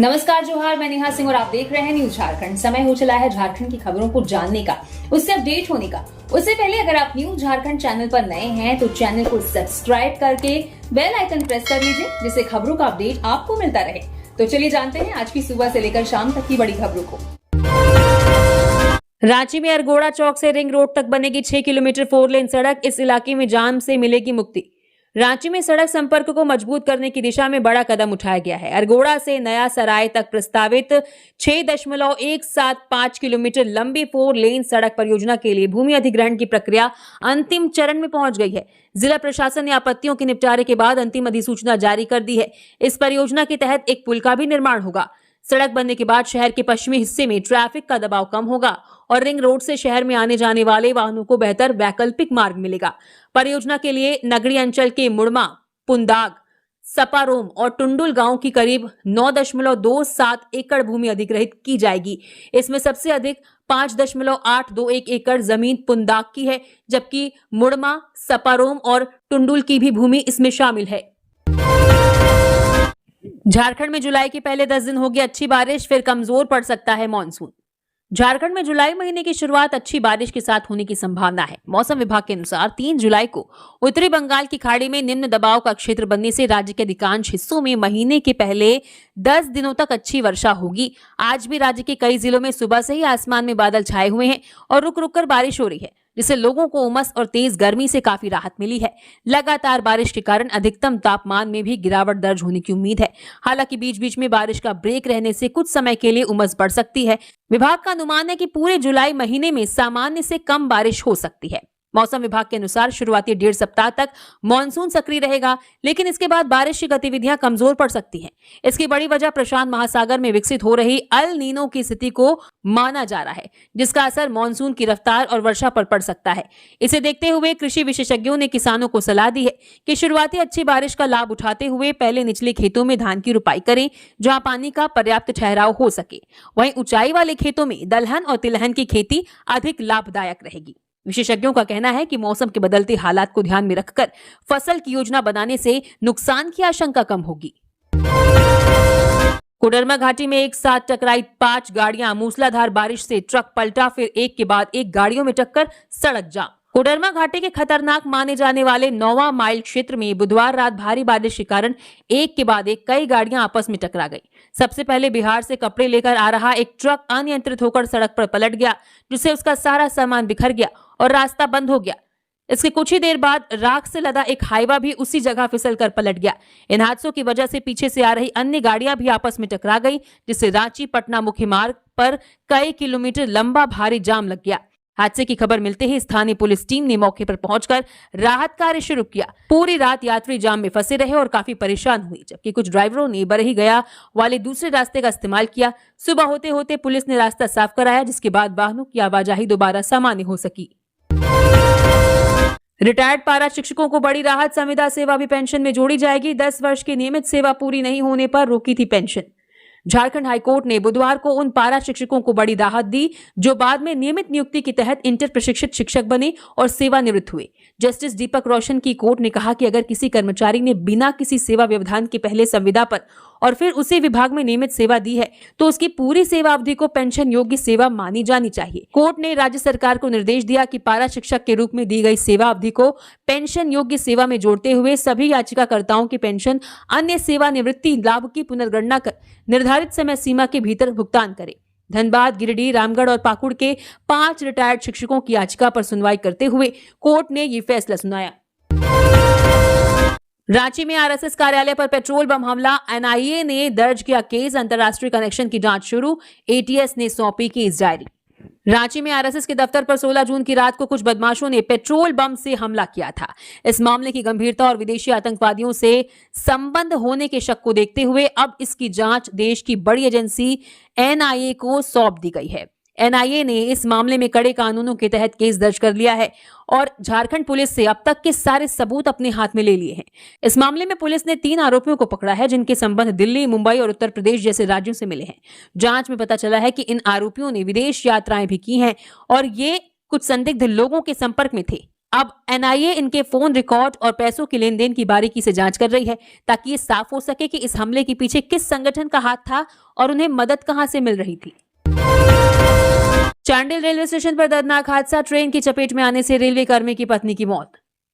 नमस्कार, जोहार। मैं नेहा सिंह और आप देख रहे हैं न्यूज झारखंड। समय हो चला है झारखंड की खबरों को जानने का, उससे अपडेट होने का। उससे पहले अगर आप न्यूज झारखंड चैनल पर नए हैं तो चैनल को सब्सक्राइब करके बेल आइकन प्रेस कर लीजिए, जिससे खबरों का अपडेट आपको मिलता रहे। तो चलिए जानते हैं आज की सुबह से लेकर शाम तक की बड़ी खबरों को। रांची में अरगोड़ा चौक से रिंग रोड तक बनेगी 6 किलोमीटर 4 लेन सड़क। इस इलाके में जाम से मिलेगी मुक्ति। रांची में सड़क संपर्क को मजबूत करने की दिशा में बड़ा कदम उठाया गया है। अरगोड़ा से नया सराय तक प्रस्तावित 6.175 किलोमीटर लंबी 4 लेन सड़क परियोजना के लिए भूमि अधिग्रहण की प्रक्रिया अंतिम चरण में पहुंच गई है। जिला प्रशासन ने आपत्तियों के निपटारे के बाद अंतिम अधिसूचना जारी कर दी है। इस परियोजना के तहत एक पुल का भी निर्माण होगा। सड़क बनने के बाद शहर के पश्चिमी हिस्से में ट्रैफिक का दबाव कम होगा और रिंग रोड से शहर में आने जाने वाले वाहनों को बेहतर वैकल्पिक मार्ग मिलेगा। परियोजना के लिए नगरीय अंचल के मुड़मा, पुंदाग, सपारोम और टुंडुल गांव की करीब 9.27 एकड़ भूमि अधिग्रहित की जाएगी। इसमें सबसे अधिक 5.821 एकड़ जमीन पुंदाग की है, जबकि मुड़मा, सपारोम और टुंडुल की भी भूमि इसमें शामिल है। झारखंड में जुलाई के पहले 10 दिन होगी अच्छी बारिश, फिर कमजोर पड़ सकता है मॉनसून। झारखंड में जुलाई महीने की शुरुआत अच्छी बारिश के साथ होने की संभावना है। मौसम विभाग के अनुसार 3 जुलाई को उत्तरी बंगाल की खाड़ी में निम्न दबाव का क्षेत्र बनने से राज्य के अधिकांश हिस्सों में महीने के पहले 10 दिनों तक अच्छी वर्षा होगी। आज भी राज्य के कई जिलों में सुबह से ही आसमान में बादल छाए हुए हैं और रुक रुक कर बारिश हो रही है, जिससे लोगों को उमस और तेज गर्मी से काफी राहत मिली है। लगातार बारिश के कारण अधिकतम तापमान में भी गिरावट दर्ज होने की उम्मीद है। हालांकि बीच बीच में बारिश का ब्रेक रहने से कुछ समय के लिए उमस बढ़ सकती है। विभाग का अनुमान है कि पूरे जुलाई महीने में सामान्य से कम बारिश हो सकती है। मौसम विभाग के अनुसार शुरुआती 1.5 सप्ताह तक मानसून सक्रिय रहेगा, लेकिन इसके बाद बारिश की गतिविधियां कमजोर पड़ सकती हैं। इसकी बड़ी वजह प्रशांत महासागर में विकसित हो रही अल नीनो की स्थिति को माना जा रहा है, जिसका असर मानसून की रफ्तार और वर्षा पर पड़ सकता है। इसे देखते हुए कृषि विशेषज्ञों ने किसानों को सलाह दी है कि शुरुआती अच्छी बारिश का लाभ उठाते हुए पहले निचले खेतों में धान की रुपाई करें, जहां पानी का पर्याप्त ठहराव हो सके। वहीं ऊंचाई वाले खेतों में दलहन और तिलहन की खेती अधिक लाभदायक रहेगी। विशेषज्ञों का कहना है कि मौसम के बदलते हालात को ध्यान में रखकर फसल की योजना बनाने से नुकसान की आशंका कम होगी। कोडरमा घाटी में एक साथ टकराई 5 गाड़ियां। मूसलाधार बारिश से ट्रक पलटा, फिर एक के बाद एक गाड़ियों में टक्कर, सड़क जाम। कोडरमा घाटी के खतरनाक माने जाने वाले 9वां माइल क्षेत्र में बुधवार रात भारी बारिश के कारण एक के बाद एक कई गाड़ियां आपस में टकरा गई। सबसे पहले बिहार से कपड़े लेकर आ रहा एक ट्रक अनियंत्रित होकर सड़क पर पलट गया, जिससे उसका सारा सामान बिखर गया और रास्ता बंद हो गया। इसके कुछ ही देर बाद राख से लदा एक हाईवा भी उसी जगह फिसलकर पलट गया। इन हादसों की वजह से पीछे से आ रही अन्य गाड़ियां भी आपस में टकरा गई, जिससे रांची पटना मुख्य मार्ग पर कई किलोमीटर लंबा भारी जाम लग गया। हादसे की खबर मिलते ही स्थानीय पुलिस टीम ने मौके पर पहुंचकर राहत कार्य शुरू किया। पूरी रात यात्री जाम में फंसे रहे और काफी परेशान हुए, जबकि कुछ ड्राइवरों ने बरही गया वाले दूसरे रास्ते का इस्तेमाल किया। सुबह होते होते पुलिस ने रास्ता साफ कराया, जिसके बाद वाहनों की आवाजाही दोबारा सामान्य हो सकी। रिटायर्ड पारा शिक्षकों को बड़ी राहत, संविदा सेवा भी पेंशन में जोड़ी जाएगी। 10 वर्ष की नियमित सेवा पूरी नहीं होने पर रोकी थी पेंशन। झारखंड हाईकोर्ट ने बुधवार को उन पारा शिक्षकों को बड़ी राहत दी जो बाद में नियमित नियुक्ति के तहत इंटर प्रशिक्षित शिक्षक बने और सेवानिवृत्त हुए। जस्टिस दीपक रोशन की कोर्ट ने कहा कि अगर किसी कर्मचारी ने बिना किसी सेवा व्यवधान के पहले संविदा पर और फिर उसी विभाग में नियमित सेवा दी है तो उसकी पूरी सेवा अवधि को पेंशन योग्य सेवा मानी जानी चाहिए। कोर्ट ने राज्य सरकार को निर्देश दिया कि पारा शिक्षक के रूप में दी गई सेवा अवधि को पेंशन योग्य सेवा में जोड़ते हुए सभी याचिकाकर्ताओं की पेंशन अन्य सेवानिवृत्ति लाभ की पुनर्गणना कर निर्धारित समय सीमा के भीतर भुगतान करे। धनबाद, गिरिडीह, रामगढ़ और पाकुड़ के 5 रिटायर्ड शिक्षकों की याचिका पर सुनवाई करते हुए कोर्ट ने ये फैसला सुनाया। रांची में आरएसएस कार्यालय पर पेट्रोल बम हमला, एनआईए ने दर्ज किया केस, अंतर्राष्ट्रीय कनेक्शन की जांच शुरू, एटीएस ने सौंपी केस डायरी। रांची में आरएसएस के दफ्तर पर 16 जून की रात को कुछ बदमाशों ने पेट्रोल बम से हमला किया था। इस मामले की गंभीरता और विदेशी आतंकवादियों से संबंध होने के शक को देखते हुए अब इसकी जांच देश की बड़ी एजेंसी एनआईए को सौंप दी गई है। एनआईए ने इस मामले में कड़े कानूनों के तहत केस दर्ज कर लिया है और झारखंड पुलिस से अब तक के सारे सबूत अपने हाथ में ले लिए हैं। इस मामले में पुलिस ने 3 आरोपियों को पकड़ा है, जिनके संबंध दिल्ली, मुंबई और उत्तर प्रदेश जैसे राज्यों से मिले हैं। जांच में पता चला है कि इन आरोपियों ने विदेश यात्राएं भी की हैं और ये कुछ संदिग्ध लोगों के संपर्क में थे। अब एनआईए इनके फोन रिकॉर्ड और पैसों की लेन देन की बारीकी से जांच कर रही है, ताकि ये साफ हो सके कि इस हमले के पीछे किस संगठन का हाथ था और उन्हें मदद कहां से मिल रही थी। चांडिल रेलवे स्टेशन पर दर्दनाक हादसा, ट्रेन की चपेट में आने से रेलवे कर्मी की पत्नी की मौत।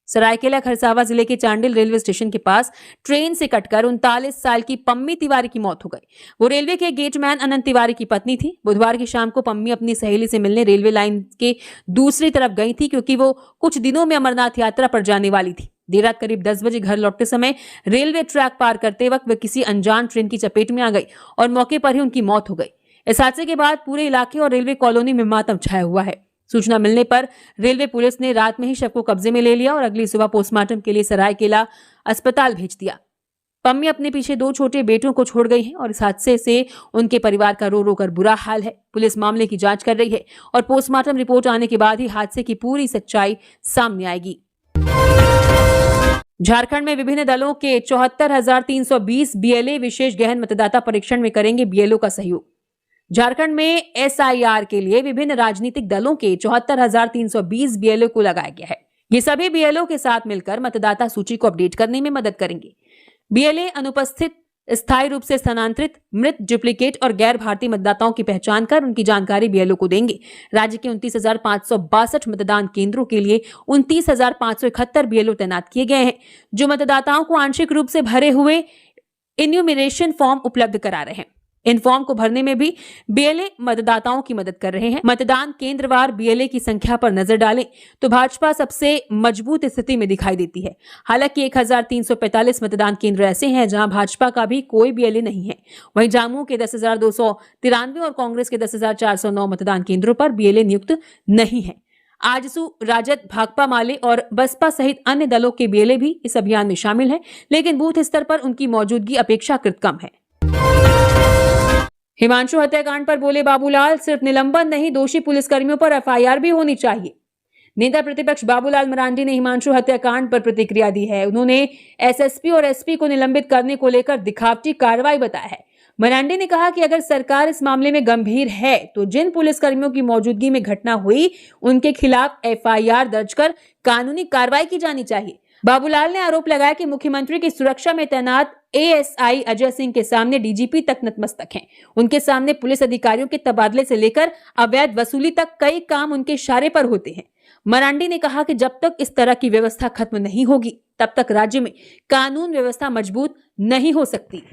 सरायकेला खरसावां जिले के चांडिल रेलवे स्टेशन के पास ट्रेन से कटकर 39 साल की पम्मी तिवारी की मौत हो गई। वो रेलवे के गेटमैन अनंत तिवारी की पत्नी थी। बुधवार की शाम को पम्मी अपनी सहेली से मिलने रेलवे लाइन के दूसरी तरफ गई थी, क्योंकि वो कुछ दिनों में अमरनाथ यात्रा पर जाने वाली थी। देर रात करीब 10 बजे घर लौटते समय रेलवे ट्रैक पार करते वक्त वे किसी अनजान ट्रेन की चपेट में आ गई और मौके पर ही उनकी मौत हो गई। इस हादसे के बाद पूरे इलाके और रेलवे कॉलोनी में मातम छाया हुआ है। सूचना मिलने पर रेलवे पुलिस ने रात में ही शव को कब्जे में ले लिया और अगली सुबह पोस्टमार्टम के लिए सरायकेला अस्पताल भेज दिया। पम्मी अपने पीछे 2 छोटे बेटों को छोड़ गई हैं और इस हादसे से उनके परिवार का रो रो कर बुरा हाल है। पुलिस मामले की जांच कर रही है और पोस्टमार्टम रिपोर्ट आने के बाद ही हादसे की पूरी सच्चाई सामने आएगी। झारखंड में विभिन्न दलों के 74,320 बीएलए विशेष गहन मतदाता परीक्षण में करेंगे बीएलओ का सहयोग। झारखंड में एसआईआर के लिए विभिन्न राजनीतिक दलों के 74,320 बीएलओ को लगाया गया है। ये सभी बीएलओ के साथ मिलकर मतदाता सूची को अपडेट करने में मदद करेंगे। बीएलए अनुपस्थित, स्थायी रूप से स्थानांतरित, मृत, डुप्लीकेट और गैर भारतीय मतदाताओं की पहचान कर उनकी जानकारी बीएलओ को देंगे। राज्य के 29,562 मतदान केंद्रों के लिए 29,571 बीएलओ तैनात किए गए हैं, जो मतदाताओं को आंशिक रूप से भरे हुए इन्यूमरेशन फॉर्म उपलब्ध करा रहे हैं। इन फॉर्म को भरने में भी बीएलए मतदाताओं की मदद कर रहे हैं। मतदान केंद्रवार बीएलए की संख्या पर नजर डालें तो भाजपा सबसे मजबूत स्थिति में दिखाई देती है। हालांकि 1,345 मतदान केंद्र ऐसे हैं जहां भाजपा का भी कोई बीएलए नहीं है। वहीं जम्मू के 10,293 और कांग्रेस के 10,409 मतदान केंद्रों पर बीएलए नियुक्त नहीं है। आजसू, राजद, भाकपा माले और बसपा सहित अन्य दलों के बीएलए भी इस अभियान में शामिल हैं, लेकिन बूथ स्तर पर उनकी मौजूदगी अपेक्षाकृत कम है। हिमांशु हत्याकांड पर बोले बाबूलाल, सिर्फ निलंबन नहीं, दोषी पुलिसकर्मियों पर एफआईआर भी होनी चाहिए। नेता प्रतिपक्ष बाबूलाल मरांडी ने हिमांशु हत्याकांड पर प्रतिक्रिया दी है। उन्होंने एसएसपी और एसपी को निलंबित करने को लेकर दिखावटी कार्रवाई बताया है। मरांडी ने कहा कि अगर सरकार इस मामले में गंभीर है तो जिन पुलिसकर्मियों की मौजूदगी में घटना हुई उनके खिलाफ एफआईआर दर्ज कर कानूनी कार्रवाई की जानी चाहिए। बाबूलाल ने आरोप लगाया कि मुख्यमंत्री की सुरक्षा में तैनात एएसआई अजय सिंह के सामने डीजीपी तक नतमस्तक हैं। उनके सामने पुलिस अधिकारियों के तबादले से लेकर अवैध वसूली तक कई काम उनके इशारे पर होते हैं। मरांडी ने कहा कि जब तक इस तरह की व्यवस्था खत्म नहीं होगी तब तक राज्य में कानून व्यवस्था मजबूत नहीं हो सकती।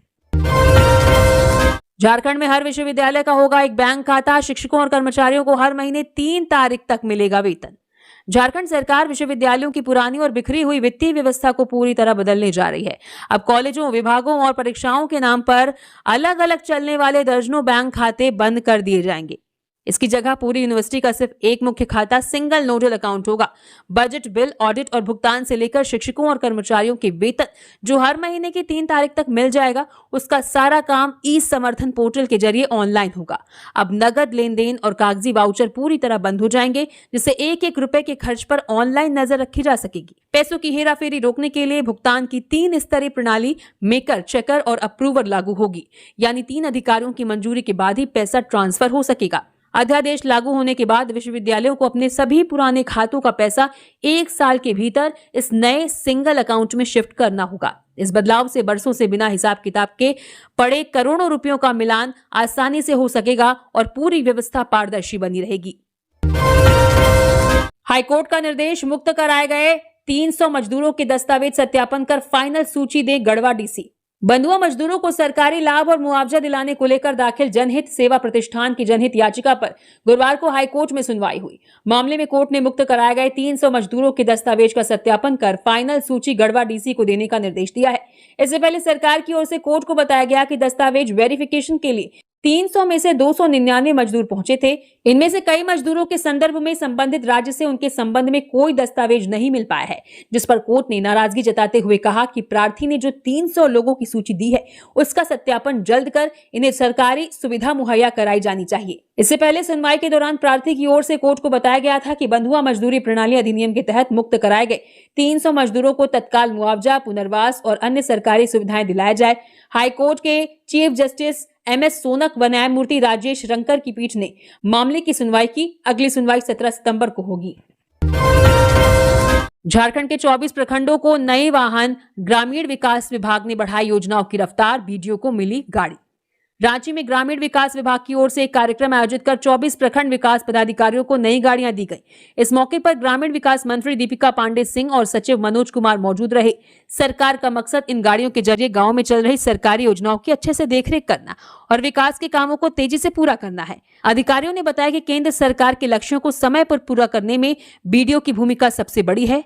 झारखंड में हर विश्वविद्यालय का होगा एक बैंक खाता। शिक्षकों और कर्मचारियों को हर महीने 3 तारीख तक मिलेगा वेतन। झारखंड सरकार विश्वविद्यालयों की पुरानी और बिखरी हुई वित्तीय व्यवस्था को पूरी तरह बदलने जा रही है। अब कॉलेजों, विभागों और परीक्षाओं के नाम पर अलग अलग चलने वाले दर्जनों बैंक खाते बंद कर दिए जाएंगे। इसकी जगह पूरी यूनिवर्सिटी का सिर्फ एक मुख्य खाता, सिंगल नोडल अकाउंट होगा। बजट, बिल, ऑडिट और भुगतान से लेकर शिक्षकों और कर्मचारियों के वेतन जो हर महीने की 3 तारीख तक मिल जाएगा, उसका सारा काम ई समर्थन पोर्टल के जरिए ऑनलाइन होगा। अब नगद लेन देन और कागजी वाउचर पूरी तरह बंद हो जाएंगे, जिससे एक एक रुपए के खर्च पर ऑनलाइन नजर रखी जा सकेगी। पैसों की हेराफेरी रोकने के लिए भुगतान की 3 स्तरीय प्रणाली मेकर, चेकर और अप्रूवर लागू होगी, यानी 3 अधिकारियों की मंजूरी के बाद ही पैसा ट्रांसफर हो सकेगा। अध्यादेश लागू होने के बाद विश्वविद्यालयों को अपने सभी पुराने खातों का पैसा 1 साल के भीतर इस नए सिंगल अकाउंट में शिफ्ट करना होगा। इस बदलाव से बरसों से बिना हिसाब किताब के पड़े करोड़ों रुपयों का मिलान आसानी से हो सकेगा और पूरी व्यवस्था पारदर्शी बनी रहेगी। हाईकोर्ट का निर्देश, मुक्त कराए गए 300 मजदूरों के दस्तावेज सत्यापन कर फाइनल सूची दे गढ़वा डीसी। बंधुआ मजदूरों को सरकारी लाभ और मुआवजा दिलाने को लेकर दाखिल जनहित सेवा प्रतिष्ठान की जनहित याचिका पर गुरुवार को हाईकोर्ट में सुनवाई हुई। मामले में कोर्ट ने मुक्त कराए गए 300 मजदूरों के दस्तावेज का सत्यापन कर फाइनल सूची गढ़वा डीसी को देने का निर्देश दिया है। इससे पहले सरकार की ओर से कोर्ट को बताया गया कि दस्तावेज वेरिफिकेशन के लिए 300 में से 299 मजदूर पहुंचे थे। इनमें से कई मजदूरों के संदर्भ में संबंधित राज्य से उनके संबंध में कोई दस्तावेज नहीं मिल पाया है, जिस पर कोर्ट ने नाराजगी जताते हुए कहा कि प्रार्थी ने जो 300 लोगों की सूची दी है उसका सत्यापन जल्द कर इन्हें सरकारी सुविधा मुहैया कराई जानी चाहिए। इससे पहले सुनवाई के दौरान प्रार्थी की ओर से कोर्ट को बताया गया था कि बंधुआ मजदूरी प्रणाली अधिनियम के तहत मुक्त कराए गए 300 मजदूरों को तत्काल मुआवजा, पुनर्वास और अन्य सरकारी सुविधाएं दिलाया जाए। हाईकोर्ट के चीफ जस्टिस एमएस सोनक व न्यायमूर्ति राजेश रंकर की पीठ ने मामले की सुनवाई की। अगली सुनवाई 17 सितंबर को होगी। झारखंड के 24 प्रखंडों को नए वाहन, ग्रामीण विकास विभाग ने बढ़ाई योजनाओं की रफ्तार, बीडीओ को मिली गाड़ी। रांची में ग्रामीण विकास विभाग की ओर से एक कार्यक्रम आयोजित कर 24 प्रखंड विकास पदाधिकारियों को नई गाड़ियां दी गई। इस मौके पर ग्रामीण विकास मंत्री दीपिका पांडे सिंह और सचिव मनोज कुमार मौजूद रहे। सरकार का मकसद इन गाड़ियों के जरिए गांव में चल रही सरकारी योजनाओं की अच्छे से देखरेख करना और विकास के कामों को तेजी से पूरा करना है। अधिकारियों ने बताया कि केंद्र सरकार के लक्ष्यों को समय पर पूरा करने में बीडीओ की भूमिका सबसे बड़ी है।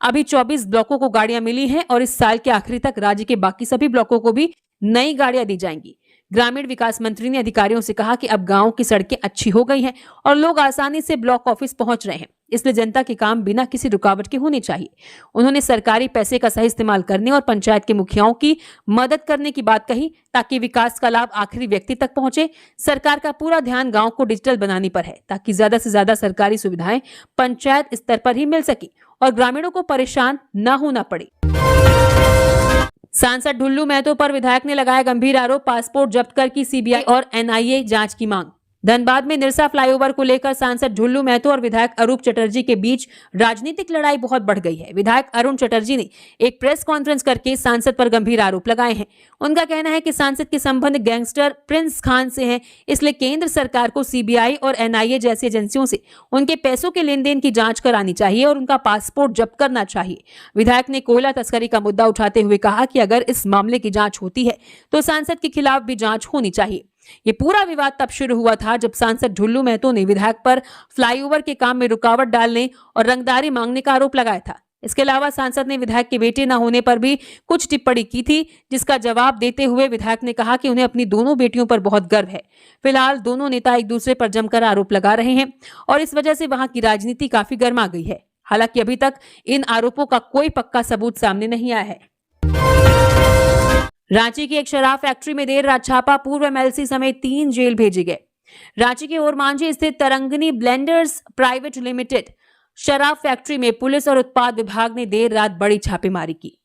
अभी 24 ब्लॉकों को गाड़ियां मिली हैं और इस साल के आखिरी तक राज्य के बाकी सभी ब्लॉकों को भी नई गाड़ियां दी जाएंगी। ग्रामीण विकास मंत्री ने अधिकारियों से कहा कि अब गांव की सड़कें अच्छी हो गई हैं और लोग आसानी से ब्लॉक ऑफिस पहुंच रहे हैं, इसलिए जनता के काम बिना किसी रुकावट के होने चाहिए। उन्होंने सरकारी पैसे का सही इस्तेमाल करने और पंचायत के मुखियाओं की मदद करने की बात कही ताकि विकास का लाभ आखिरी व्यक्ति तक पहुंचे। सरकार का पूरा ध्यान गांव को डिजिटल बनाने पर है ताकि ज्यादा से ज्यादा सरकारी सुविधाएं पंचायत स्तर पर ही मिल सके और ग्रामीणों को परेशान न होना पड़े। सांसद ढुल्लू महतो पर विधायक ने लगाया गंभीर आरोप, पासपोर्ट जब्त कर की सीबीआई और एनआईए जांच की मांग। धनबाद में निरसा फ्लाईओवर को लेकर सांसद ढुल्लू महतो और विधायक अरूप चटर्जी के बीच राजनीतिक लड़ाई बहुत बढ़ गई है। विधायक अरुण चटर्जी ने एक प्रेस कॉन्फ्रेंस करके सांसद पर गंभीर आरोप लगाए हैं। उनका कहना है कि सांसद के संबंध गैंगस्टर प्रिंस खान से हैं, इसलिए केंद्र सरकार को सीबीआई और एनआईए जैसी एजेंसियों से उनके पैसों के लेन देन की जांच करानी चाहिए और उनका पासपोर्ट जब्त करना चाहिए। विधायक ने कोयला तस्करी का मुद्दा उठाते हुए कहा कि अगर इस मामले की जांच होती है तो सांसद के खिलाफ भी जांच होनी चाहिए। ये पूरा विवाद तब शुरू हुआ था जब सांसद ढुल्लू महतो ने विधायक पर फ्लाईओवर के काम में रुकावट डालने और रंगदारी मांगने का आरोप लगाया था। इसके अलावा सांसद ने विधायक के बेटे न होने पर भी कुछ टिप्पणी की थी, जिसका जवाब देते हुए विधायक ने कहा कि उन्हें अपनी दोनों बेटियों पर बहुत गर्व है। फिलहाल दोनों नेता एक दूसरे पर जमकर आरोप लगा रहे हैं और इस वजह से वहां की राजनीति काफी गर्मा गई है। हालांकि अभी तक इन आरोपों का कोई पक्का सबूत सामने नहीं आया है। रांची की एक शराब फैक्ट्री में देर रात छापा, पूर्व एमएलसी समेत 3 जेल भेजे गए। रांची के ओरमांझी स्थित तरंगनी ब्लेंडर्स प्राइवेट लिमिटेड शराब फैक्ट्री में पुलिस और उत्पाद विभाग ने देर रात बड़ी छापेमारी की।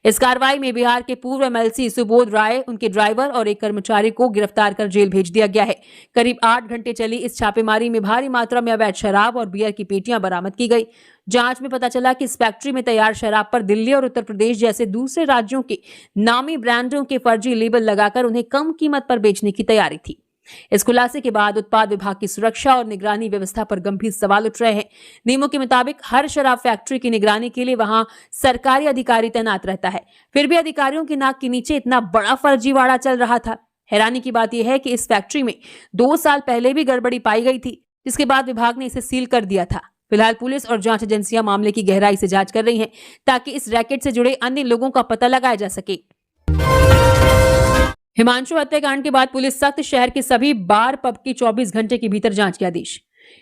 इस कार्रवाई में बिहार के पूर्व एमएलसी सुबोध राय, उनके ड्राइवर और एक कर्मचारी को गिरफ्तार कर जेल भेज दिया गया है। करीब 8 घंटे चली इस छापेमारी में भारी मात्रा में अवैध शराब और बियर की पेटियां बरामद की गई। जांच में पता चला कि इस फैक्ट्री में तैयार शराब पर दिल्ली और उत्तर प्रदेश जैसे दूसरे राज्यों के नामी ब्रांडों के फर्जी लेबल लगाकर उन्हें कम कीमत पर बेचने की तैयारी थी। इस खुलासे के बाद उत्पाद विभाग की सुरक्षा और निगरानी व्यवस्था पर गंभीर सवाल उठ रहे हैं। नियमों के मुताबिक हर शराब फैक्ट्री की निगरानी के लिए वहां सरकारी अधिकारी तैनात रहता है, फिर भी अधिकारियों की नाक के नीचे इतना बड़ा फर्जीवाड़ा चल रहा था। हैरानी की बात यह है कि इस फैक्ट्री में 2 साल पहले भी गड़बड़ी पाई गई थी, जिसके बाद विभाग ने इसे सील कर दिया था। फिलहाल पुलिस और जांच एजेंसियां मामले की गहराई से जांच कर रही हैं ताकि इस रैकेट से जुड़े अन्य लोगों का पता लगाया जा सके। हिमांशु हत्याकांड के बाद पुलिस सख्त, शहर के सभी बार पब की 24 घंटे के भीतर जांच के आदेश।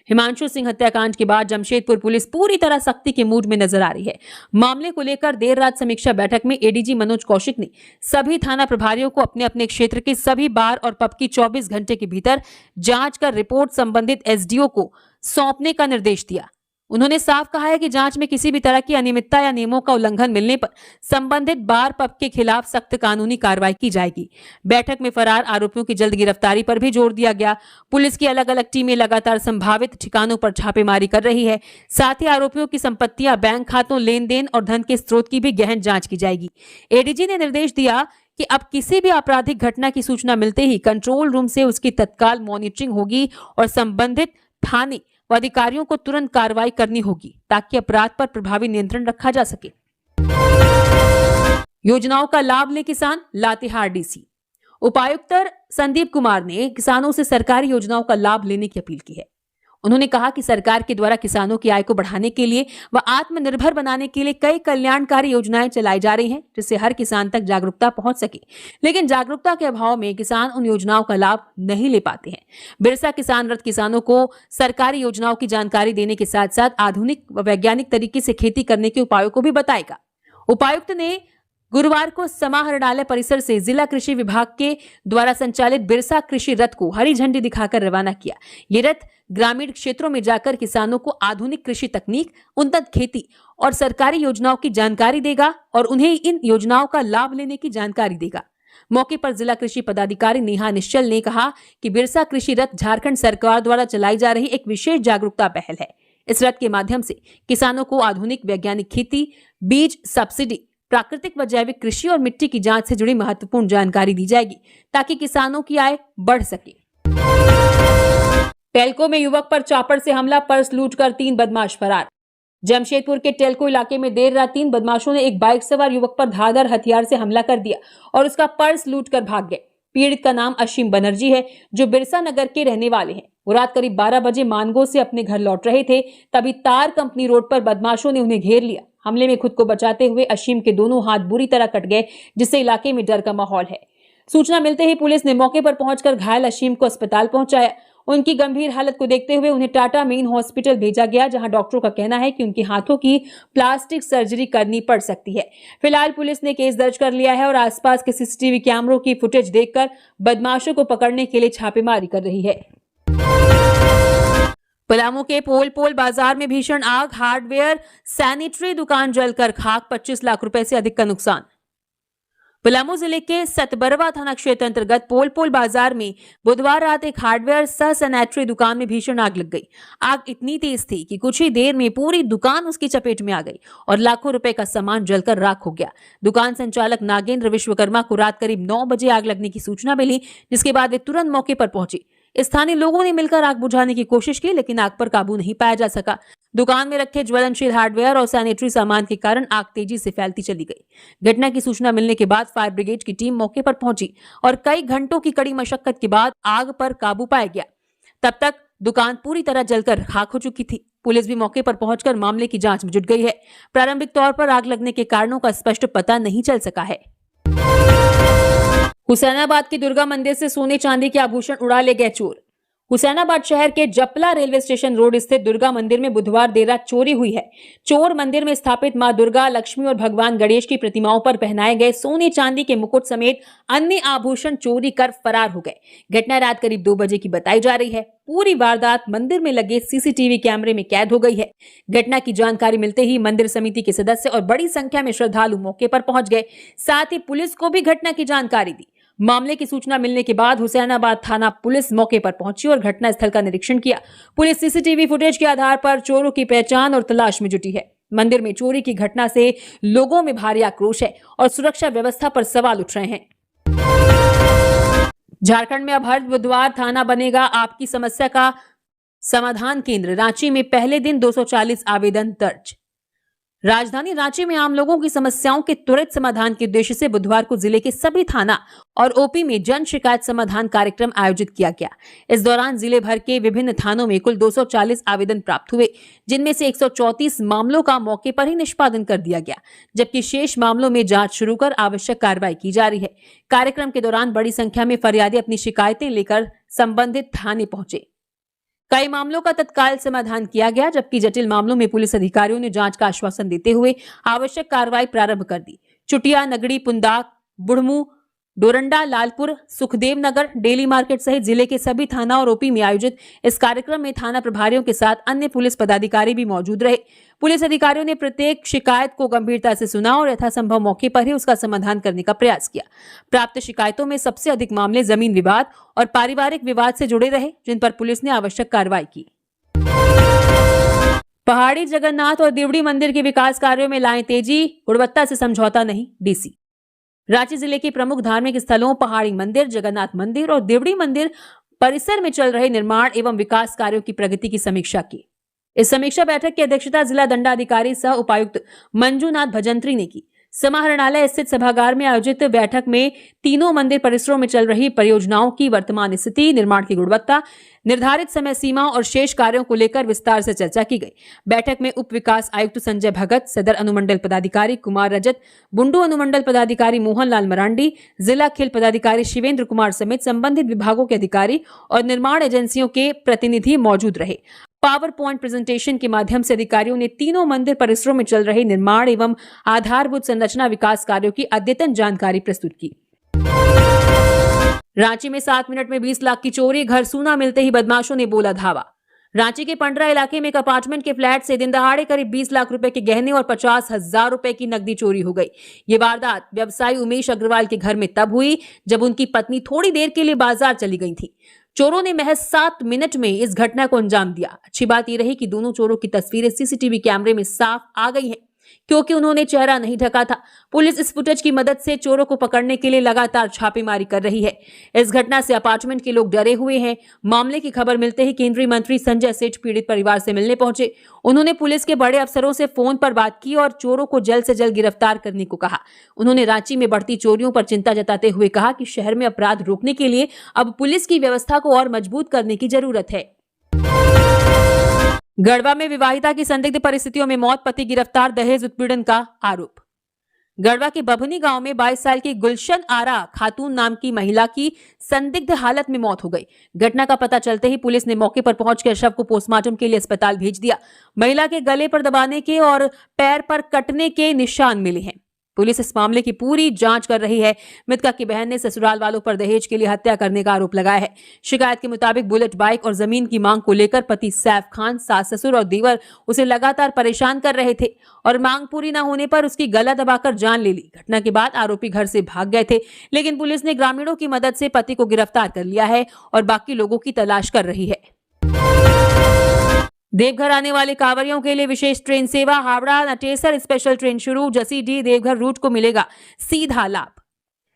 हिमांशु सिंह हत्याकांड के बाद जमशेदपुर पुलिस पूरी तरह सख्ती के मूड में नजर आ रही है। मामले को लेकर देर रात समीक्षा बैठक में एडीजी मनोज कौशिक ने सभी थाना प्रभारियों को अपने अपने क्षेत्र के सभी बार और पब की 24 घंटे के भीतर जांच कर रिपोर्ट संबंधित एसडीओ को सौंपने का निर्देश दिया। उन्होंने साफ कहा है कि जांच में किसी भी तरह की अनियमितता या नियमों का उल्लंघन मिलने पर संबंधित बार पब के खिलाफ सख्त कानूनी कार्रवाई की जाएगी। बैठक में फरार आरोपियों की जल्द गिरफ्तारी पर भी जोर दिया गया। पुलिस की अलग अलग टीमें लगातार संभावित ठिकानों पर छापेमारी कर रही है। साथ ही आरोपियों की संपत्तियां, बैंक खातों, लेन देन और धन के स्रोत की भी गहन जांच की जाएगी। एडीजी ने निर्देश दिया कि अब किसी भी आपराधिक घटना की सूचना मिलते ही कंट्रोल रूम से उसकी तत्काल मॉनिटरिंग होगी और संबंधित थाने व अधिकारियों को तुरंत कार्रवाई करनी होगी ताकि अपराध पर प्रभावी नियंत्रण रखा जा सके। योजनाओं का लाभ ले किसान, लातेहार डीसी। उपायुक्त संदीप कुमार ने किसानों से सरकारी योजनाओं का लाभ लेने की अपील की है। उन्होंने कहा कि सरकार के द्वारा किसानों की आय को बढ़ाने के लिए व आत्मनिर्भर बनाने के लिए कई कल्याणकारी योजनाएं चलाई जा रही हैं, जिससे हर किसान तक जागरूकता पहुंच सके। लेकिन जागरूकता के अभाव में किसान उन योजनाओं का लाभ नहीं ले पाते हैं। बिरसा किसान रथ किसानों को सरकारी योजनाओं की जानकारी देने के साथ साथ आधुनिक व वैज्ञानिक तरीके से खेती करने के उपायों को भी बताएगा। उपायुक्त ने गुरुवार को समाहरणालय परिसर से जिला कृषि विभाग के द्वारा संचालित बिरसा कृषि रथ को हरी झंडी दिखाकर रवाना किया। ये रथ ग्रामीण क्षेत्रों में जाकर किसानों को आधुनिक कृषि तकनीक, उन्नत खेती और सरकारी योजनाओं की जानकारी देगा और उन्हें इन योजनाओं का लाभ लेने की जानकारी देगा। मौके पर जिला कृषि पदाधिकारी नेहा निश्चल ने कहा कि बिरसा कृषि रथ झारखंड सरकार द्वारा चलाई जा रही एक विशेष जागरूकता पहल है। इस रथ के माध्यम से किसानों को आधुनिक वैज्ञानिक खेती, बीज सब्सिडी, प्राकृतिक व जैविक कृषि और मिट्टी की जांच से जुड़ी महत्वपूर्ण जानकारी दी जाएगी ताकि किसानों की आय बढ़ सके। टेल्को में युवक पर चापर से हमला, पर्स लूटकर 3 बदमाश फरार। जमशेदपुर के टेल्को इलाके में देर रात 3 बदमाशों ने एक बाइक सवार युवक पर धारदार हथियार से हमला कर दिया और उसका पर्स लूटकर भाग गए। पीड़ित का नाम अशीम बनर्जी है, जो बिरसा नगर के रहने वाले हैं। वो रात करीब 12 बजे मानगो से अपने घर लौट रहे थे, तभी तार कंपनी रोड पर बदमाशों ने उन्हें घेर लिया। हमले में खुद को बचाते हुए अशीम के दोनों हाथ बुरी तरह कट गए, जिससे इलाके में डर का माहौल है। सूचना मिलते ही पुलिस ने मौके पर पहुंचकर घायल अशीम को अस्पताल पहुंचाया। उनकी गंभीर हालत को देखते हुए उन्हें टाटा मेन हॉस्पिटल भेजा गया, जहां डॉक्टरों का कहना है कि उनके हाथों की प्लास्टिक सर्जरी करनी पड़ सकती है। फिलहाल पुलिस ने केस दर्ज कर लिया है और आसपास के सीसीटीवी कैमरों की फुटेज देखकर बदमाशों को पकड़ने के लिए छापेमारी कर रही है। पलामू के पोल बाजार में भीषण आग, हार्डवेयर सैनिटरी दुकान जलकर खाक, 25 लाख रुपए से अधिक का नुकसान। पलामू जिले के सतबरवा थाना क्षेत्र अंतर्गत पोल बाजार में बुधवार रात एक हार्डवेयर सह सैनिटरी दुकान में भीषण आग लग गई। आग इतनी तेज थी कि कुछ ही देर में पूरी दुकान उसकी चपेट में आ गई और लाखों रुपए का सामान जलकर राख हो गया। दुकान संचालक नागेंद्र विश्वकर्मा को रात करीब 9 बजे आग लगने की सूचना मिली, जिसके बाद वे तुरंत मौके पर पहुंचे। स्थानीय लोगों ने मिलकर आग बुझाने की कोशिश की, लेकिन आग पर काबू नहीं पाया जा सका। दुकान में रखे ज्वलनशील हार्डवेयर और सैनिटरी सामान के कारण आग तेजी से फैलती चली गई। घटना की सूचना मिलने के बाद फायर ब्रिगेड की टीम मौके पर पहुंची और कई घंटों की कड़ी मशक्कत के बाद आग पर काबू पाया गया। तब तक दुकान पूरी तरह जलकर खाक हो चुकी थी। पुलिस भी मौके पर पहुंचकर मामले की जांच में जुट गई है। प्रारंभिक तौर पर आग लगने के कारणों का स्पष्ट पता नहीं चल सका है। हुसैनाबाद के दुर्गा मंदिर से सोने चांदी के आभूषण उड़ा ले गए चोर। हुसैनाबाद शहर के जपला रेलवे स्टेशन रोड स्थित दुर्गा मंदिर में बुधवार देर रात चोरी हुई है। चोर मंदिर में स्थापित मां दुर्गा, लक्ष्मी और भगवान गणेश की प्रतिमाओं पर पहनाए गए सोने चांदी के मुकुट समेत अन्य आभूषण चोरी कर फरार हो गए। घटना रात करीब 2 बजे की बताई जा रही है। पूरी वारदात मंदिर में लगे सीसीटीवी कैमरे में कैद हो गई है। घटना की जानकारी मिलते ही मंदिर समिति के सदस्य और बड़ी संख्या में श्रद्धालु मौके पर पहुंच गए। साथ ही पुलिस को भी घटना की जानकारी दी। मामले की सूचना मिलने के बाद हुसैनाबाद थाना पुलिस मौके पर पहुंची और घटनास्थल का निरीक्षण किया। पुलिस सीसीटीवी फुटेज के आधार पर चोरों की पहचान और तलाश में जुटी है। मंदिर में चोरी की घटना से लोगों में भारी आक्रोश है और सुरक्षा व्यवस्था पर सवाल उठ रहे हैं। झारखंड में अब हर बुधवार थाना बनेगा आपकी समस्या का समाधान केंद्र। रांची में पहले दिन 240 आवेदन दर्ज। राजधानी रांची में आम लोगों की समस्याओं के त्वरित समाधान के उद्देश्य से बुधवार को जिले के सभी थाना और ओपी में जन शिकायत समाधान कार्यक्रम आयोजित किया गया। इस दौरान जिले भर के विभिन्न थानों में कुल 240 आवेदन प्राप्त हुए, जिनमें से 134 मामलों का मौके पर ही निष्पादन कर दिया गया, जबकि शेष मामलों में जांच शुरू कर आवश्यक कार्रवाई की जा रही है। कार्यक्रम के दौरान बड़ी संख्या में फरियादी अपनी शिकायतें लेकर संबंधित थाने पहुंचे। कई मामलों का तत्काल समाधान किया गया, जबकि जटिल मामलों में पुलिस अधिकारियों ने जांच का आश्वासन देते हुए आवश्यक कार्रवाई प्रारंभ कर दी। चुटिया, नगड़ी, पुंदाक, बुढ़मू, डोरंडा, लालपुर, सुखदेव नगर, डेली मार्केट सहित जिले के सभी थाना और ओपी में आयोजित इस कार्यक्रम में थाना प्रभारियों के साथ अन्य पुलिस पदाधिकारी भी मौजूद रहे। पुलिस अधिकारियों ने प्रत्येक शिकायत को गंभीरता से सुना और यथासंभव मौके पर ही उसका समाधान करने का प्रयास किया। प्राप्त शिकायतों में सबसे अधिक मामले जमीन विवाद और पारिवारिक विवाद से जुड़े रहे, जिन पर पुलिस ने आवश्यक कार्रवाई की। पहाड़ी जगन्नाथ और देवड़ी मंदिर के विकास कार्यों में लाएं तेजी, गुणवत्ता से समझौता नहीं, डीसी। रांची जिले के प्रमुख धार्मिक स्थलों पहाड़ी मंदिर, जगन्नाथ मंदिर और देवड़ी मंदिर परिसर में चल रहे निर्माण एवं विकास कार्यों की प्रगति की समीक्षा की। इस समीक्षा बैठक की अध्यक्षता जिला दंडाधिकारी सह उपायुक्त मंजूनाथ भजंत्री ने की। समाहरणालय स्थित सभागार में आयोजित बैठक में तीनों मंदिर परिसरों में चल रही परियोजनाओं की वर्तमान स्थिति, निर्माण की गुणवत्ता, निर्धारित समय सीमा और शेष कार्यों को लेकर विस्तार से चर्चा की गई। बैठक में उप विकास आयुक्त संजय भगत, सदर अनुमंडल पदाधिकारी कुमार रजत, बुंडू अनुमंडल पदाधिकारी मोहनलाल मरांडी, जिला खेल पदाधिकारी शिवेंद्र कुमार समेत संबंधित विभागों के अधिकारी और निर्माण एजेंसियों के प्रतिनिधि मौजूद रहे। पावर पॉइंट प्रेजेंटेशन के माध्यम से अधिकारियों ने तीनों मंदिर परिसरों में चल रहे निर्माण एवं आधारभूत संरचना विकास कार्यों की अद्यतन जानकारी प्रस्तुत की। रांची में 7 मिनट में 20 लाख की चोरी, घर सूना मिलते ही बदमाशों ने बोला धावा। रांची के पंडरा इलाके में एक अपार्टमेंट के फ्लैट से दिन दहाड़े करीब 20 लाख रुपए के गहने और 50,000 रुपए की नकदी चोरी हो गई। ये वारदात व्यवसायी उमेश अग्रवाल के घर में तब हुई जब उनकी पत्नी थोड़ी देर के लिए बाजार चली गई थी। चोरों ने महज 7 मिनट में इस घटना को अंजाम दिया। अच्छी बात यह रही कि दोनों चोरों की तस्वीरें सीसीटीवी कैमरे में साफ आ गई हैं, क्योंकि उन्होंने चेहरा नहीं ढका था। पुलिस इस फुटेज की मदद से चोरों को पकड़ने के लिए लगातार छापेमारी कर रही है। इस घटना से अपार्टमेंट के लोग डरे हुए हैं। मामले की खबर मिलते ही केंद्रीय मंत्री संजय सेठ पीड़ित परिवार से मिलने पहुंचे। उन्होंने पुलिस के बड़े अफसरों से फोन पर बात की और चोरों को जल्द से जल्द गिरफ्तार करने को कहा। उन्होंने रांची में बढ़ती चोरियों पर चिंता जताते हुए कहा कि शहर में अपराध रोकने के लिए अब पुलिस की व्यवस्था को और मजबूत करने की जरूरत है। गढ़वा में विवाहिता की संदिग्ध परिस्थितियों में मौत, पति गिरफ्तार, दहेज उत्पीड़न का आरोप। गढ़वा के बभनी गांव में 22 साल की गुलशन आरा खातून नाम की महिला की संदिग्ध हालत में मौत हो गई। घटना का पता चलते ही पुलिस ने मौके पर पहुंचकर शव को पोस्टमार्टम के लिए अस्पताल भेज दिया। महिला के गले पर दबाने के और पैर पर कटने के निशान मिले हैं। पुलिस इस मामले की पूरी जांच कर रही है। मृतका की बहन ने ससुराल वालों पर दहेज के लिए हत्या करने का आरोप लगाया है। शिकायत के मुताबिक बुलेट बाइक और जमीन की मांग को लेकर पति सैफ खान, सास ससुर और दीवर उसे लगातार परेशान कर रहे थे और मांग पूरी न होने पर उसकी गला दबाकर जान ले ली। घटना के बाद आरोपी घर से भाग गए थे, लेकिन पुलिस ने ग्रामीणों की मदद से पति को गिरफ्तार कर लिया है और बाकी लोगों की तलाश कर रही है। देवघर आने वाले कांवरियों के लिए विशेष ट्रेन सेवा, हावड़ा नटेसर स्पेशल ट्रेन शुरू। जसीडीह देवघर रूट को मिलेगा सीधा लाभ।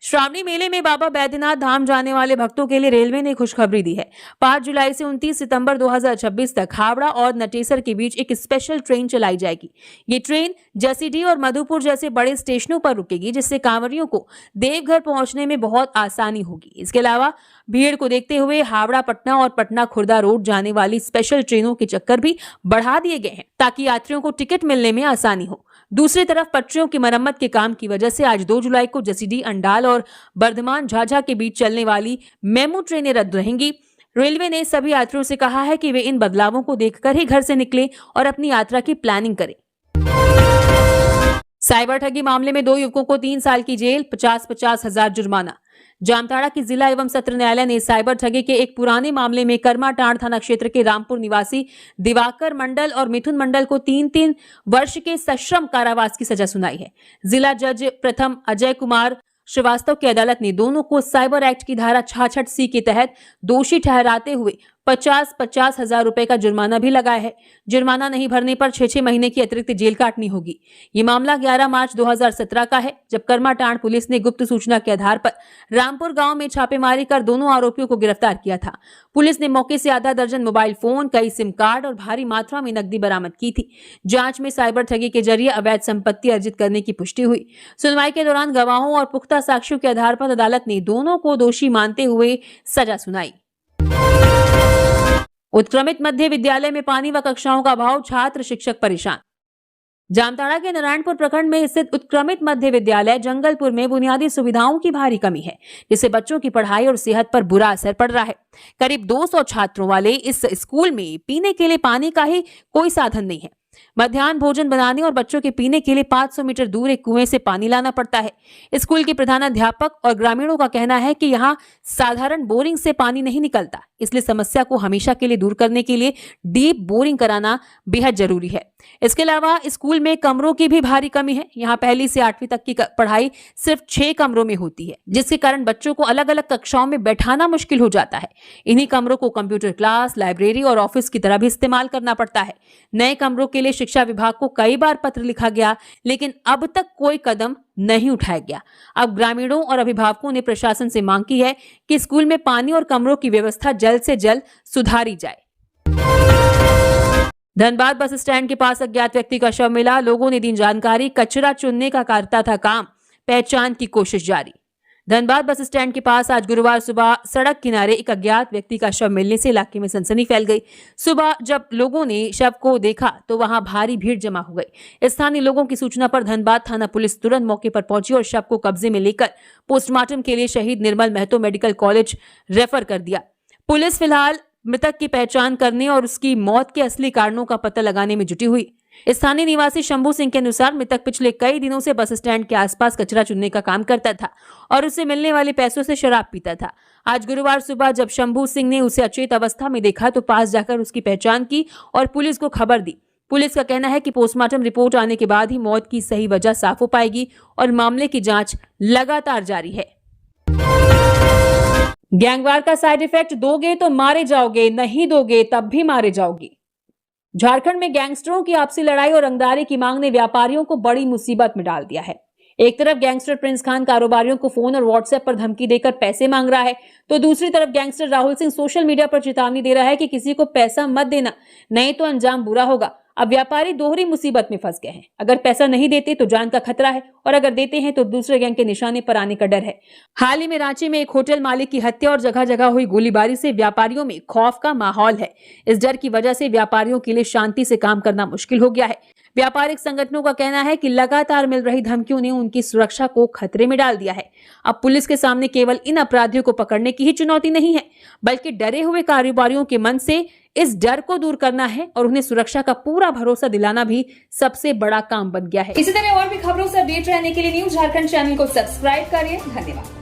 श्रावणी मेले में बाबा बैद्यनाथ धाम जाने वाले भक्तों के लिए रेलवे ने खुशखबरी दी है। 5 जुलाई से 29 सितंबर 2026 तक हावड़ा और नटेसर के बीच एक स्पेशल ट्रेन चलाई जाएगी। ये ट्रेन जसीडीह और मधुपुर जैसे बड़े स्टेशनों पर रुकेगी, जिससे कांवरियों को देवघर पहुंचने में बहुत आसानी होगी। इसके अलावा भीड़ को देखते हुए हावड़ा पटना और पटना खुर्दा रोड जाने वाली स्पेशल ट्रेनों के चक्कर भी बढ़ा दिए गए हैं, ताकि यात्रियों को टिकट मिलने में आसानी हो। दूसरी तरफ पटरियों की मरम्मत के काम की वजह से आज 2 जुलाई को जसीडीह अंडाल और बर्धमान झाझा के बीच चलने वाली मेमू ट्रेनें रद्द रहेंगी। रेलवे ने सभी यात्रियों से कहा है कि वे इन बदलावों को देखकर ही घर से निकलें और अपनी यात्रा की प्लानिंग करें। साइबर ठगी मामले में 2 युवकों को 3 साल की जेल, 50-50 हजार जुर्माना। जामताड़ा की जिला एवं सत्र न्यायालय ने साइबर ठगी के एक पुराने मामले में कर्माटांड़ थाना क्षेत्र के रामपुर निवासी दिवाकर मंडल और मिथुन मंडल को 3-3 वर्ष के सश्रम कारावास की सजा सुनाई है। जिला जज प्रथम अजय कुमार श्रीवास्तव की अदालत ने दोनों को साइबर एक्ट की धारा 66C के तहत दोषी ठहराते हुए 50-50 हजार रुपए का जुर्माना भी लगाया है। जुर्माना नहीं भरने पर 6-6 महीने की अतिरिक्त जेल काटनी होगी। ये मामला 11 मार्च 2017 का है, जब कर्माटांड़ पुलिस ने गुप्त सूचना के आधार पर रामपुर गांव में छापेमारी कर दोनों आरोपियों को गिरफ्तार किया था। पुलिस ने मौके से आधा दर्जन मोबाइल फोन, कई सिम कार्ड और भारी मात्रा में नकदी बरामद की थी। जांच में साइबर ठगी के जरिए अवैध संपत्ति अर्जित करने की पुष्टि हुई। सुनवाई के दौरान गवाहों और पुख्ता साक्ष्यों के आधार पर अदालत ने दोनों को दोषी मानते हुए सजा सुनाई। उत्क्रमित मध्य विद्यालय में पानी व कक्षाओं का अभाव, छात्र शिक्षक परेशान। जामताड़ा के नारायणपुर प्रखंड में स्थित उत्क्रमित मध्य विद्यालय जंगलपुर में बुनियादी सुविधाओं की भारी कमी है, जिससे बच्चों की पढ़ाई और सेहत पर बुरा असर पड़ रहा है। करीब 200 छात्रों वाले इस स्कूल में पीने के लिए पानी का ही कोई साधन नहीं है। मध्याह्न भोजन बनाने और बच्चों के पीने के लिए 500 मीटर दूर एक कुएं से पानी लाना पड़ता है। स्कूल के प्रधानाध्यापक और ग्रामीणों का कहना है कि यहाँ साधारण बोरिंग से पानी नहीं निकलता, इसलिए समस्या को हमेशा के लिए दूर करने के लिए डीप बोरिंग कराना बेहद जरूरी है। इसके अलावा स्कूल में कमरों की भी भारी कमी है। यहाँ 1ली से 8वीं तक की पढ़ाई सिर्फ 6 कमरों में होती है, जिसके कारण बच्चों को अलग अलग कक्षाओं में बैठाना मुश्किल हो जाता है। इन्हीं कमरों को कंप्यूटर क्लास, लाइब्रेरी और ऑफिस की तरह भी इस्तेमाल करना पड़ता है। नए कमरों के लिए शिक्षा विभाग को कई बार पत्र लिखा गया, लेकिन अब तक कोई कदम नहीं उठाया गया। अब ग्रामीणों और अभिभावकों ने प्रशासन से मांग की है कि स्कूल में पानी और कमरों की व्यवस्था जल्द से जल्द सुधारी जाए। धनबाद बस स्टैंड के पास अज्ञात व्यक्ति का शव मिला। लोगों ने दी जानकारी, कचरा चुनने का करता था काम, पहचान की कोशिश जारी। धनबाद बस स्टैंड के पास आज गुरुवार सुबह सड़क किनारे एक अज्ञात व्यक्ति का शव मिलने से इलाके में सनसनी फैल गई। सुबह जब लोगों ने शव को देखा तो वहां भारी भीड़ जमा हो गई। स्थानीय लोगों की सूचना पर धनबाद थाना पुलिस तुरंत मौके पर पहुंची और शव को कब्जे में लेकर पोस्टमार्टम के लिए शहीद निर्मल महतो मेडिकल कॉलेज रेफर कर दिया। पुलिस फिलहाल मृतक की पहचान करने और उसकी मौत के असली कारणों का पता लगाने में जुटी हुई। स्थानीय निवासी शंभू सिंह के अनुसार मृतक पिछले कई दिनों से बस स्टैंड के आसपास कचरा चुनने का काम करता था और उसे मिलने वाले पैसों से शराब पीता था। आज गुरुवार सुबह जब शंभू सिंह ने उसे अचेत अवस्था में देखा तो पास जाकर उसकी पहचान की और पुलिस को खबर दी। पुलिस का कहना है कि पोस्टमार्टम रिपोर्ट आने के बाद ही मौत की सही वजह साफ हो पाएगी और मामले की जांच लगातार जारी है। गैंगवार का साइड इफेक्ट, दोगे तो मारे जाओगे, नहीं दोगे तब भी मारे जाओगे। झारखंड में गैंगस्टरों की आपसी लड़ाई और रंगदारी की मांग ने व्यापारियों को बड़ी मुसीबत में डाल दिया है। एक तरफ गैंगस्टर प्रिंस खान कारोबारियों को फोन और व्हाट्सएप पर धमकी देकर पैसे मांग रहा है, तो दूसरी तरफ gangster Rahul Singh social media पर चेतावनी दे रहा है कि किसी को पैसा मत देना, नहीं तो अंजाम बुरा होगा। अब व्यापारी दोहरी मुसीबत में फंस गए हैं। अगर पैसा नहीं देते तो जान का खतरा है, और अगर देते हैं तो दूसरे गैंग के निशाने पर आने का डर है। हाल ही में रांची में एक होटल मालिक की हत्या और जगह जगह हुई गोलीबारी से व्यापारियों में खौफ का माहौल है। इस डर की वजह से व्यापारियों के लिए शांति से काम करना मुश्किल हो गया है। व्यापारिक संगठनों का कहना है कि लगातार मिल रही धमकियों ने उनकी सुरक्षा को खतरे में डाल दिया है। अब पुलिस के सामने केवल इन अपराधियों को पकड़ने की ही चुनौती नहीं है, बल्कि डरे हुए कारोबारियों के मन से इस डर को दूर करना है और उन्हें सुरक्षा का पूरा भरोसा दिलाना भी सबसे बड़ा काम बन गया है। इसी तरह और भी खबरों से अपडेट रहने के लिए न्यूज़ झारखंड चैनल को सब्सक्राइब करिए। धन्यवाद।